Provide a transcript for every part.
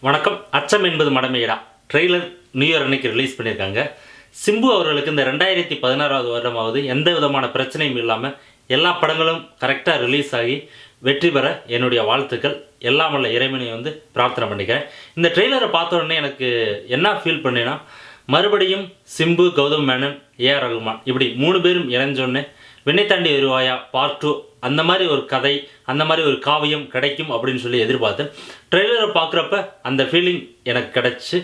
வணக்கம். அச்சம் என்பது மடமையடா ட்ரெய்லர் நியூ இயர் அன்னைக்கு ரிலீஸ் பண்ணியிருக்காங்க. சிம்பு அவர்களுக்கு இந்த 2016வது வருடமாவது எந்த விதமான பிரச்சனையும் இல்லாமல் எல்லா படங்களும் கரெக்டாக ரிலீஸ் ஆகி வெற்றி பெற என்னுடைய வாழ்த்துக்கள். எல்லாம் வல்ல இறைவனை பிரார்த்தனை பண்ணிக்கிறேன். இந்த ட்ரெய்லரை பார்த்த உடனே எனக்கு என்ன ஃபீல் பண்ணேன்னா, மறுபடியும் சிம்பு, கௌதம் மேனன், ஏஆர் ரகுமான் இப்படி 3 பேரும் இணைஞ்சோடனே விண்ணை தாண்டி வருவாயா பார்ட் 2 அந்த மாதிரி ஒரு கதை, அந்த மாதிரி ஒரு காவியம் கிடைக்கும் அப்படின்னு சொல்லி எதிர்பார்த்தேன். ட்ரெய்லரை பார்க்குறப்ப அந்த ஃபீலிங் எனக்கு கிடச்சி.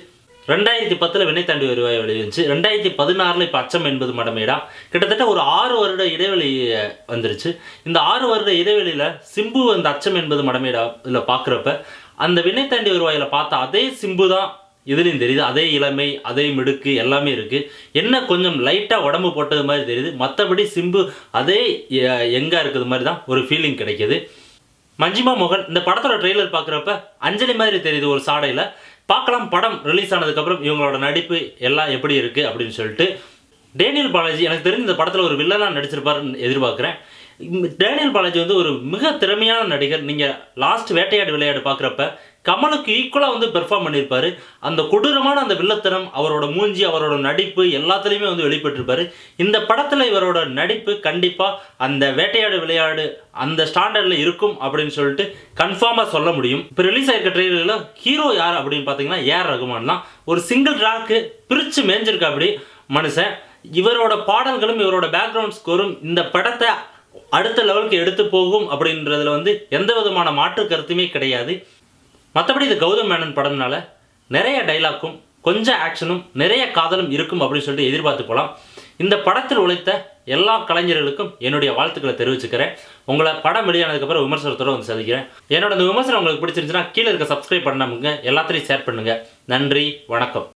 2010 விண்ணை தாண்டி வருவாயா வெளியிருந்துச்சு. 2016 இப்போ அச்சம் என்பது மடமேடா. கிட்டத்தட்ட ஒரு 6 வருட இடைவெளி வந்துருச்சு. இந்த 6 வருட இடைவெளியில் சிம்பு அந்த அச்சம் என்பது மடமேடா இதில் பார்க்குறப்ப அந்த விண்ணை தாண்டி வருவாயில் பார்த்த அதே சிம்பு தான் இதுலேயும் தெரியுது. அதே இளமை, அதே மிடுக்கு எல்லாமே இருக்குது. என்ன கொஞ்சம் லைட்டாக உடம்பு போட்டது மாதிரி தெரியுது. மற்றபடி சிம்பு அதே எங்கே இருக்கிறது மாதிரி தான் ஒரு ஃபீலிங் கிடைக்கிது. மஞ்சிமா மோகன் இந்த படத்தோட ட்ரெய்லர் பார்க்குறப்ப அஞ்சலி மாதிரி தெரியுது ஒரு சாடையில். பார்க்கலாம் படம் ரிலீஸ் ஆனதுக்கப்புறம் இவங்களோட நடிப்பு எல்லாம் எப்படி இருக்குது அப்படின்னு சொல்லிட்டு. டேனியல் பாலாஜி எனக்கு தெரிஞ்ச இந்த படத்தில் ஒரு வில்லனாக நடிச்சிருப்பாருன்னு எதிர்பார்க்குறேன். டேனியல் பாலாஜி ஒரு மிக திறமையான நடிகர். நீங்கள் லாஸ்ட் வேட்டையாடு விளையாடு பார்க்குறப்ப கமலுக்கு ஈக்குவலாக பெர்ஃபார்ம் பண்ணியிருப்பார். அந்த கொடூரமான அந்த வில்லத்தனம், அவரோட மூஞ்சி, அவரோட நடிப்பு எல்லாத்துலேயுமே வெளிப்பட்டிருப்பார். இந்த படத்தில் இவரோட நடிப்பு கண்டிப்பாக அந்த வேட்டையாடு விளையாடு அந்த ஸ்டாண்டர்டில் இருக்கும் அப்படின்னு சொல்லிட்டு கன்ஃபார்மாக சொல்ல முடியும். இப்போ ரிலீஸ் ஆகிருக்க ட்ரெய்லரில் ஹீரோ யார் அப்படின்னு பார்த்தீங்கன்னா ஏஆர் ரகுமான் தான். ஒரு சிங்கிள் ட்ராக்கு பிரித்து மேய்ஞ்சிருக்கா அப்படி மனுஷன். இவரோட பாடல்களும் இவரோட பேக்ரவுண்ட் ஸ்கோரும் இந்த படத்தை அடுத்த லெவலுக்கு எடுத்து போகும் அப்படின்றதுல எந்த விதமான மாற்று கருத்துமே கிடையாது. மற்றபடி இது கௌதம் மேனன் படம்னால நிறைய டைலாக்கும் கொஞ்சம் ஆக்ஷனும் நிறைய காதலும் இருக்கும் அப்படின்னு சொல்லிட்டு எதிர்பார்த்து போகலாம். இந்த படத்தில் உழைத்த எல்லா கலைஞர்களுக்கும் என்னுடைய வாழ்த்துக்களை தெரிவிச்சுக்கிறேன். உங்களை படம் வெளியானதுக்கப்புறம் விமர்சனத்தோடு சந்திக்கிறேன். என்னோட இந்த விமர்சனம் உங்களுக்கு பிடிச்சிருந்துச்சுன்னா கீழே இருக்க சப்ஸ்கிரைப் பண்ணாமுங்க, எல்லாத்தையும் ஷேர் பண்ணுங்கள். நன்றி, வணக்கம்.